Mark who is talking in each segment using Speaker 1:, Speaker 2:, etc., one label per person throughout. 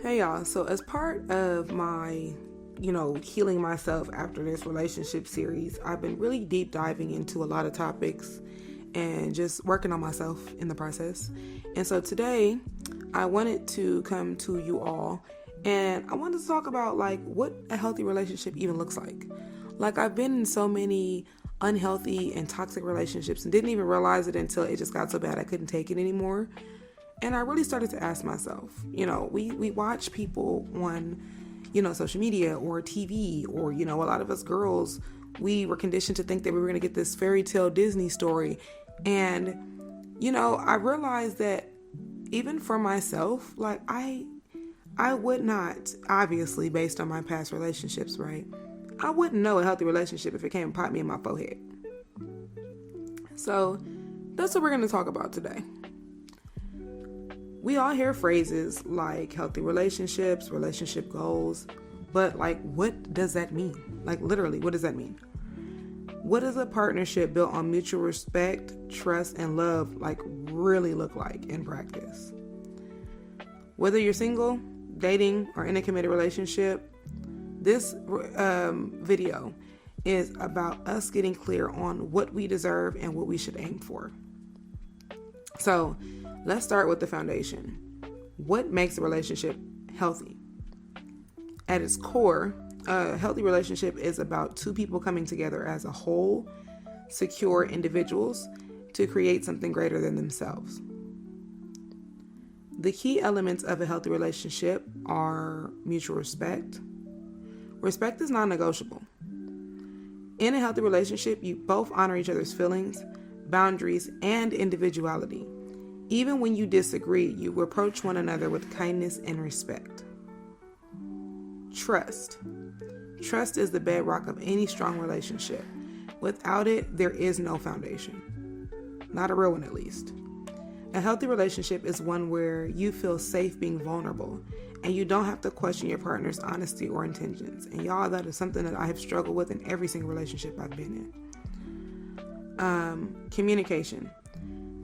Speaker 1: Hey y'all, so as part of my, healing myself after this relationship series, I've been really deep diving into a lot of topics and just working on myself in the process. And so today, I wanted to come to you all and I wanted to talk about what a healthy relationship even looks like. Like I've been in so many unhealthy and toxic relationships and didn't even realize it until it just got so bad I couldn't take it anymore. And I really started to ask myself, we watch people on, social media or TV or, a lot of us girls, we were conditioned to think that we were going to get this fairy tale Disney story. And, I realized that even for myself, I would not, obviously based on my past relationships, right? I wouldn't know a healthy relationship if it came and popped me in my forehead. So that's what we're going to talk about today. We all hear phrases like healthy relationships, relationship goals, but what does that mean? Literally, what does that mean? What does a partnership built on mutual respect, trust, and love really look like in practice? Whether you're single, dating, or in a committed relationship, this video is about us getting clear on what we deserve and what we should aim for. So, let's start with the foundation. What makes a relationship healthy? At its core, a healthy relationship is about two people coming together as a whole, secure individuals to create something greater than themselves. The key elements of a healthy relationship are mutual respect. Respect is non-negotiable. In a healthy relationship, you both honor each other's feelings, boundaries, and individuality. Even when you disagree, you approach one another with kindness and respect. Trust. Trust is the bedrock of any strong relationship. Without it, there is no foundation. Not a real one, at least. A healthy relationship is one where you feel safe being vulnerable, and you don't have to question your partner's honesty or intentions. And y'all, that is something that I have struggled with in every single relationship I've been in. Communication.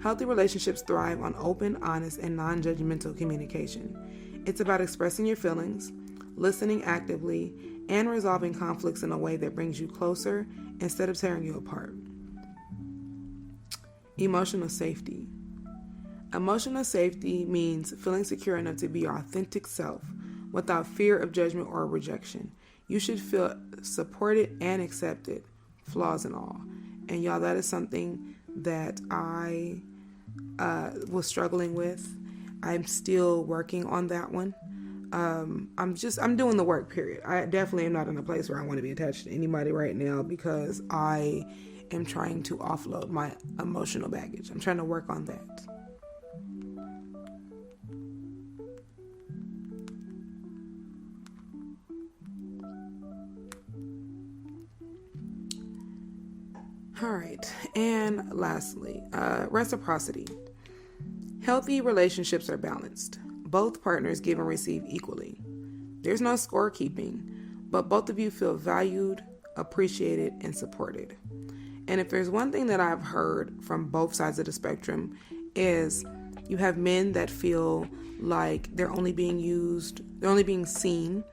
Speaker 1: Healthy relationships thrive on open, honest, and non-judgmental communication. It's about expressing your feelings, listening actively, and resolving conflicts in a way that brings you closer instead of tearing you apart. Emotional safety. Emotional safety means feeling secure enough to be your authentic self without fear of judgment or rejection. You should feel supported and accepted, flaws and all. And y'all, that is something that I was struggling with. I'm still working on that one. I'm doing the work, period. I definitely am not in a place where I want to be attached to anybody right now because I am trying to offload my emotional baggage. I'm trying to work on that. All right. And lastly, reciprocity. Healthy relationships are balanced. Both partners give and receive equally. There's no scorekeeping, but both of you feel valued, appreciated, and supported. And if there's one thing that I've heard from both sides of the spectrum is you have men that feel like they're only being used, they're only being seen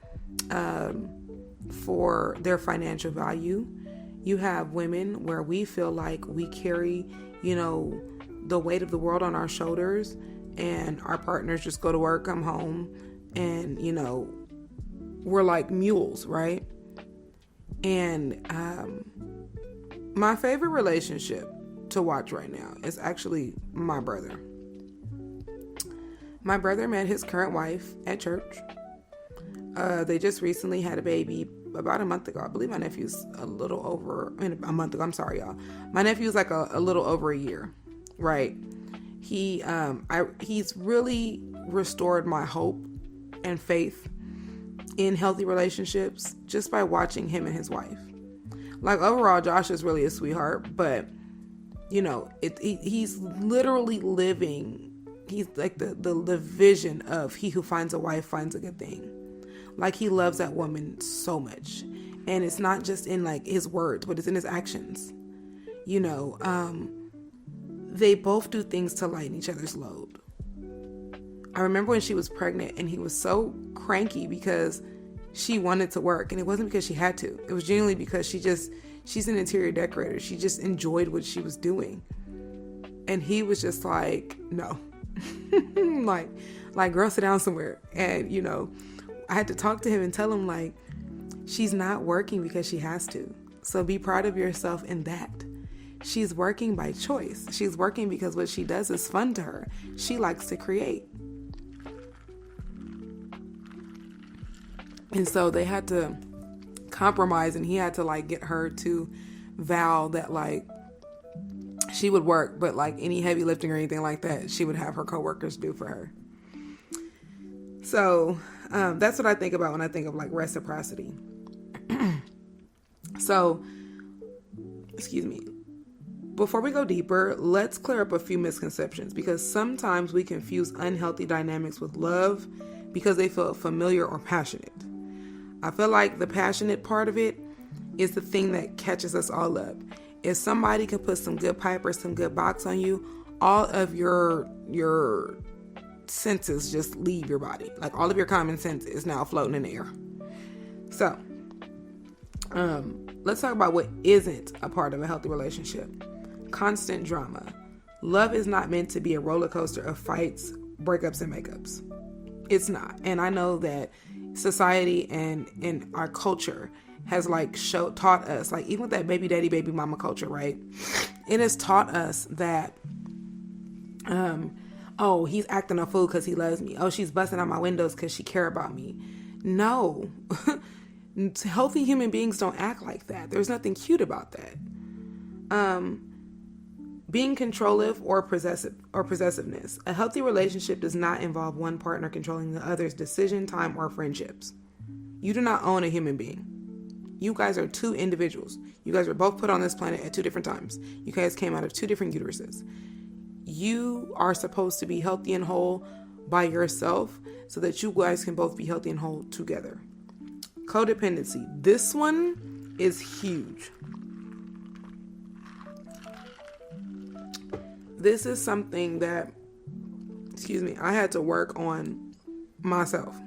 Speaker 1: for their financial value. You have women where we feel like we carry, the weight of the world on our shoulders and our partners just go to work, come home, and, we're like mules, right? And my favorite relationship to watch right now is actually my brother. My brother met his current wife at church. They just recently had a baby about a month ago. I believe my nephew's a month ago. I'm sorry, y'all. My nephew's a little over a year, right? He's really restored my hope and faith in healthy relationships just by watching him and his wife. Overall, Josh is really a sweetheart, but he's literally living. He's like the vision of he who finds a wife finds a good thing. He loves that woman so much. And it's not just in his words, but it's in his actions. They both do things to lighten each other's load. I remember when she was pregnant and he was so cranky because she wanted to work, and it wasn't because she had to. It was genuinely because she's an interior decorator. She just enjoyed what she was doing. And he was just like, no. like girl, sit down somewhere. And, I had to talk to him and tell him, like, she's not working because she has to. So be proud of yourself in that. She's working by choice. She's working because what she does is fun to her. She likes to create. And so they had to compromise, and he had to like get her to vow that like she would work, but like any heavy lifting or anything like that, she would have her coworkers do for her. So that's what I think about when I think of like reciprocity. So, excuse me. Before we go deeper, let's clear up a few misconceptions, because sometimes we confuse unhealthy dynamics with love because they feel familiar or passionate. I feel like the passionate part of it is the thing that catches us all up. If somebody can put some good pipe or some good box on you, all of your senses just leave your body. Like all of your common sense is now floating in the air. So, let's talk about what isn't a part of a healthy relationship. Constant drama. Love is not meant to be a roller coaster of fights, breakups, and makeups. It's not. And I know that society and our culture has like taught us, like even with that baby daddy, baby mama culture, right? It has taught us that, oh, he's acting a fool because he loves me. Oh, she's busting out my windows because she care about me. No. Healthy human beings don't act like that. There's nothing cute about that. Being controlling or possessiveness. A healthy relationship does not involve one partner controlling the other's decision, time, or friendships. You do not own a human being. You guys are two individuals. You guys were both put on this planet at two different times. You guys came out of two different uteruses. You are supposed to be healthy and whole by yourself so that you guys can both be healthy and whole together. Codependency. This one is huge. This is something that, I had to work on myself.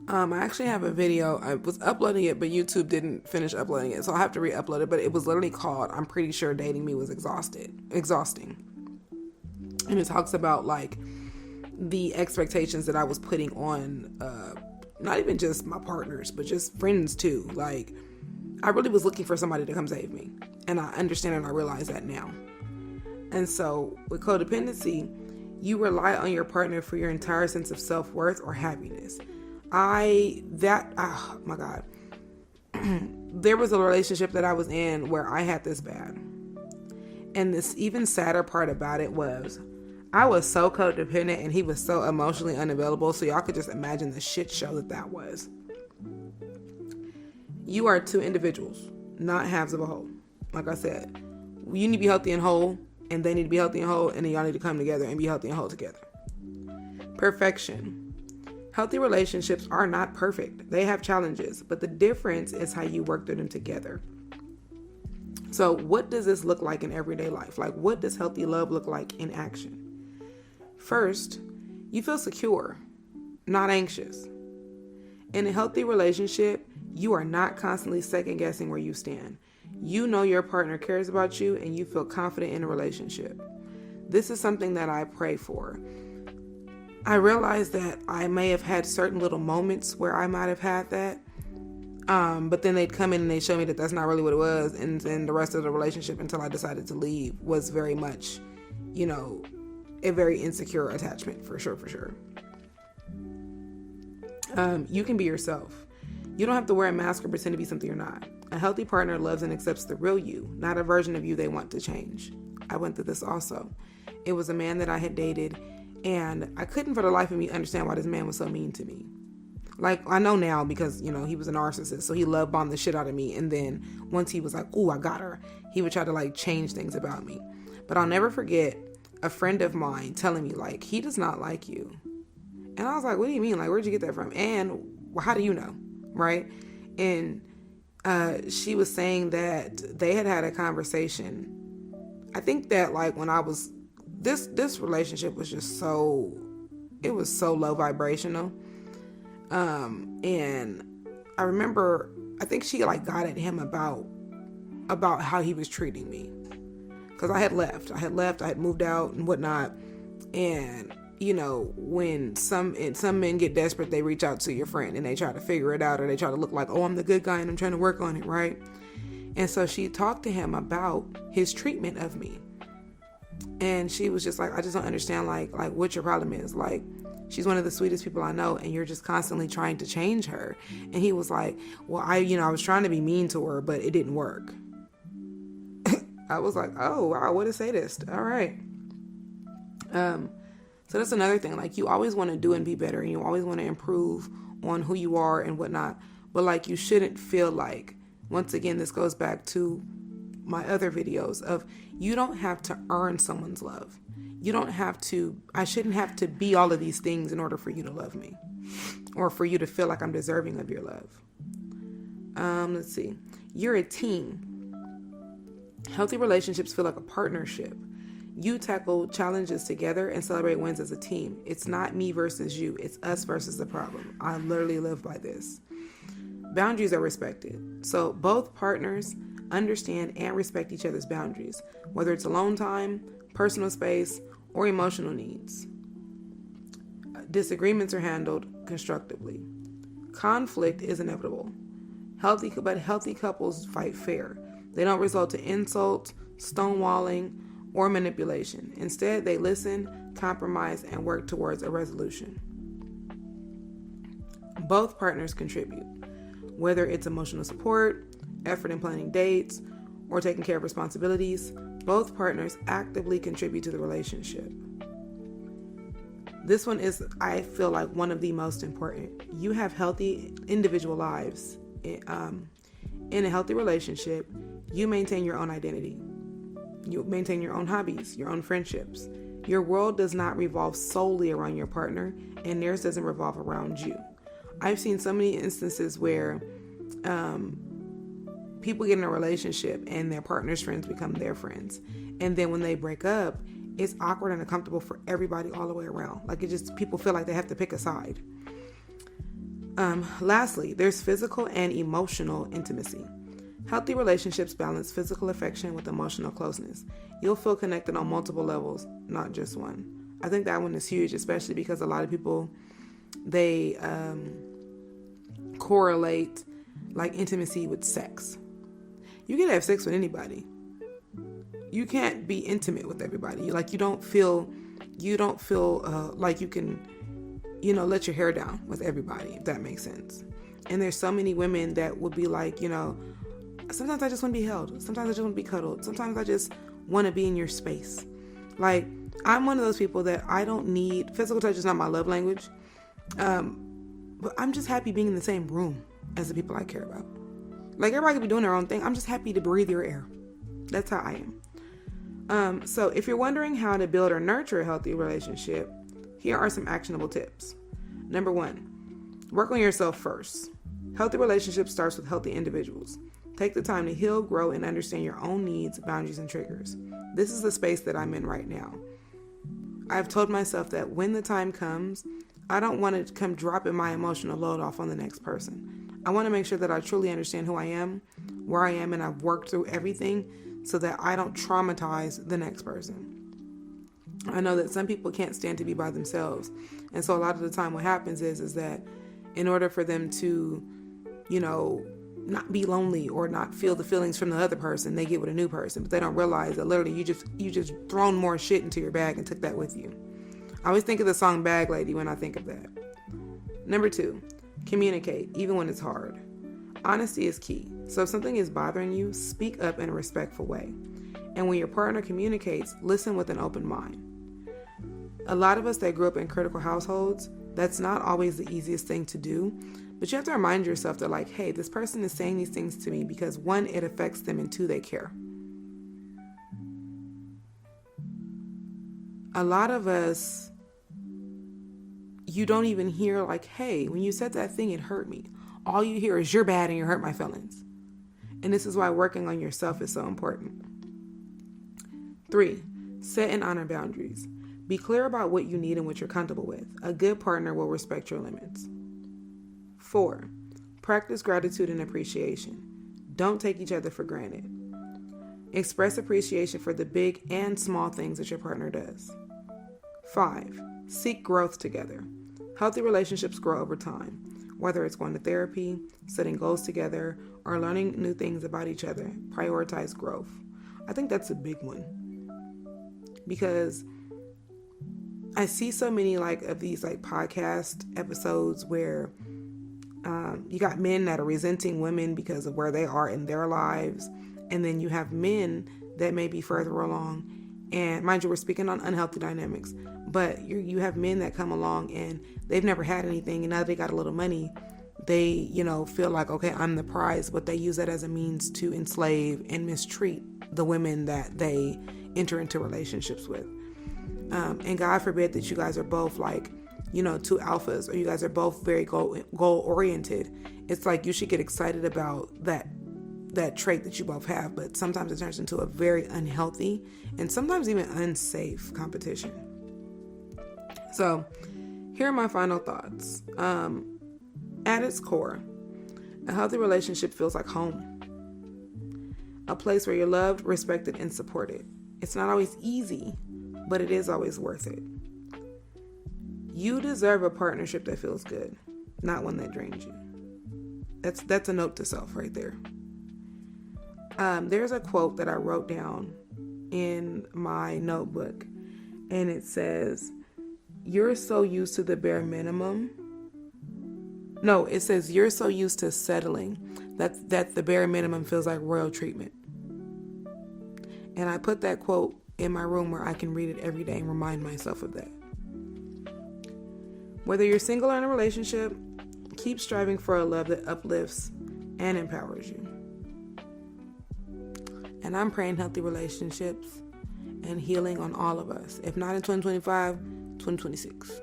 Speaker 1: I actually have a video. I was uploading it, but YouTube didn't finish uploading it, so I'll have to re-upload it. But it was literally called, I'm pretty sure dating me was exhausting. And it talks about like the expectations that I was putting on, not even just my partners, but just friends too. Like, I really was looking for somebody to come save me. And I understand and I realize that now. And so with codependency, you rely on your partner for your entire sense of self-worth or happiness. Oh my God. There was a relationship that I was in where I had this bad. And this even sadder part about it was I was so codependent and he was so emotionally unavailable. So y'all could just imagine the shit show that was. You are two individuals, not halves of a whole. Like I said, you need to be healthy and whole, and they need to be healthy and whole, and then y'all need to come together and be healthy and whole together. Perfection. Healthy relationships are not perfect. They have challenges, but the difference is how you work through them together. So what does this look like in everyday life? Like, what does healthy love look like in action? First, you feel secure, not anxious. In a healthy relationship, you are not constantly second guessing where you stand. You know your partner cares about you and you feel confident in a relationship. This is something that I pray for. I realize that I may have had certain little moments where I might have had that. But then they'd come in and they show me that that's not really what it was. And then the rest of the relationship until I decided to leave was very much, a very insecure attachment for sure. You can be yourself. You don't have to wear a mask or pretend to be something you're not. A healthy partner loves and accepts the real you, not a version of you they want to change. I went through this also. It was a man that I had dated, and I couldn't for the life of me understand why this man was so mean to me. Like, I know now because, he was a narcissist, so he love bombed the shit out of me. And then once he was like, ooh, I got her, he would try to like change things about me. But I'll never forget a friend of mine telling me like, he does not like you. And I was like, what do you mean? Like, where'd you get that from? And how do you know? Right? And she was saying that they had a conversation. I think that like when I was, this relationship was just so it was so low vibrational. And I remember, I think she like got at him about how he was treating me. Cause I had left, I had moved out and whatnot. And you know, when some men get desperate, they reach out to your friend and they try to figure it out, or they try to look like, oh, I'm the good guy and I'm trying to work on it, right? And so she talked to him about his treatment of me. And she was just like, I just don't understand, like what your problem is. Like, she's one of the sweetest people I know, and you're just constantly trying to change her. And he was like, well, I was trying to be mean to her, but it didn't work. I was like, oh, wow, what a sadist. All right. So that's another thing. Like, you always want to do and be better, and you always want to improve on who you are and whatnot. But like, you shouldn't feel like, once again, this goes back to my other videos of, you don't have to earn someone's love. You don't have to, I shouldn't have to be all of these things in order for you to love me, or for you to feel like I'm deserving of your love. Let's see. You're a team. Healthy relationships feel like a partnership. You tackle challenges together and celebrate wins as a team. It's not me versus you. It's us versus the problem. I literally live by this. Boundaries are respected. So both partners understand and respect each other's boundaries, whether it's alone time, personal space, or emotional needs. Disagreements are handled constructively. Conflict is inevitable. Healthy couples fight fair. They don't result to insult, stonewalling, or manipulation. Instead, they listen, compromise, and work towards a resolution. Both partners contribute, whether it's emotional support, effort in planning dates, or taking care of responsibilities. Both partners actively contribute to the relationship. This one is, I feel like, one of the most important. You have healthy individual lives. In a healthy relationship, you maintain your own identity. You maintain your own hobbies, your own friendships. Your world does not revolve solely around your partner, and theirs doesn't revolve around you. I've seen so many instances where people get in a relationship and their partner's friends become their friends. And then when they break up, it's awkward and uncomfortable for everybody all the way around. Like, people feel like they have to pick a side. Lastly, there's physical and emotional intimacy. Healthy relationships balance physical affection with emotional closeness. You'll feel connected on multiple levels, not just one. I think that one is huge, especially because a lot of people, they correlate like intimacy with sex. You can have sex with anybody. You can't be intimate with everybody. Like, you don't feel like you can, let your hair down with everybody, if that makes sense. And there's so many women that would be like, sometimes I just want to be held. Sometimes I just want to be cuddled. Sometimes I just want to be in your space. Like, I'm one of those people that I don't need, physical touch is not my love language. But I'm just happy being in the same room as the people I care about. Like, everybody could be doing their own thing. I'm just happy to breathe your air. That's how I am. So if you're wondering how to build or nurture a healthy relationship, here are some actionable tips. Number 1, work on yourself first. Healthy relationships starts with healthy individuals. Take the time to heal, grow, and understand your own needs, boundaries, and triggers. This is the space that I'm in right now. I've told myself that when the time comes, I don't want to come dropping my emotional load off on the next person. I want to make sure that I truly understand who I am, where I am, and I've worked through everything so that I don't traumatize the next person. I know that some people can't stand to be by themselves. And so a lot of the time what happens is that in order for them to, not be lonely or not feel the feelings from the other person, they get with a new person. But they don't realize that literally you just thrown more shit into your bag and took that with you. I always think of the song Bag Lady when I think of that. Number 2, communicate, even when it's hard. Honesty is key. So if something is bothering you, speak up in a respectful way. And when your partner communicates, listen with an open mind. A lot of us that grew up in critical households, that's not always the easiest thing to do. But you have to remind yourself that, like, hey, this person is saying these things to me because 1, it affects them, and 2, they care. A lot of us, you don't even hear like, hey, when you said that thing, it hurt me. All you hear is you're bad and you hurt my feelings. And this is why working on yourself is so important. 3, set and honor boundaries. Be clear about what you need and what you're comfortable with. A good partner will respect your limits. 4, practice gratitude and appreciation. Don't take each other for granted. Express appreciation for the big and small things that your partner does. 5, seek growth together. Healthy relationships grow over time. Whether it's going to therapy, setting goals together, or learning new things about each other, prioritize growth. I think that's a big one. Because I see so many of these podcast episodes where you got men that are resenting women because of where they are in their lives. And then you have men that may be further along. And mind you, we're speaking on unhealthy dynamics. But you have men that come along and they've never had anything. And now they got a little money. They, feel like, okay, I'm the prize. But they use that as a means to enslave and mistreat the women that they enter into relationships with. And God forbid that you guys are both two alphas, or you guys are both very goal oriented. It's like you should get excited about that trait that you both have, but sometimes it turns into a very unhealthy and sometimes even unsafe competition. So here are my final thoughts. At its core, a healthy relationship feels like home, a place where you're loved, respected, and supported. It's not always easy, but it is always worth it. You deserve a partnership that feels good, not one that drains you. That's a note to self right there. There's a quote that I wrote down in my notebook, and it says, "You're so used to the bare minimum." No, it says, "You're so used to settling that the bare minimum feels like royal treatment." And I put that quote in my room where I can read it every day and remind myself of that. Whether you're single or in a relationship, keep striving for a love that uplifts and empowers you. And I'm praying healthy relationships and healing on all of us. If not in 2025, 2026.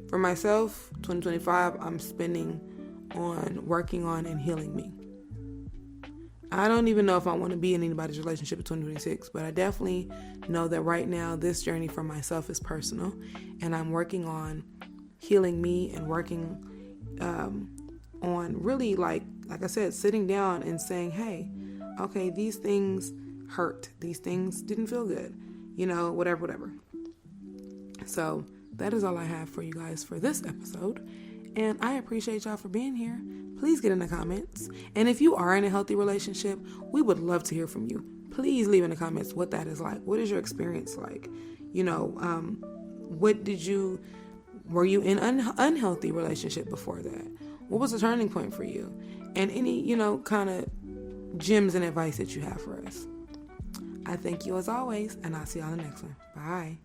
Speaker 1: For myself, 2025, I'm spending on working on and healing me. I don't even know if I want to be in anybody's relationship in 2026, but I definitely know that right now this journey for myself is personal, and I'm working on healing me and working on really, like I said, sitting down and saying, hey, okay, these things hurt. These things didn't feel good, whatever. So that is all I have for you guys for this episode. And I appreciate y'all for being here. Please get in the comments. And if you are in a healthy relationship, we would love to hear from you. Please leave in the comments what that is like. What is your experience like? Were you in unhealthy relationship before that? What was the turning point for you? And any, kind of gems and advice that you have for us. I thank you as always, and I'll see y'all in the next one. Bye.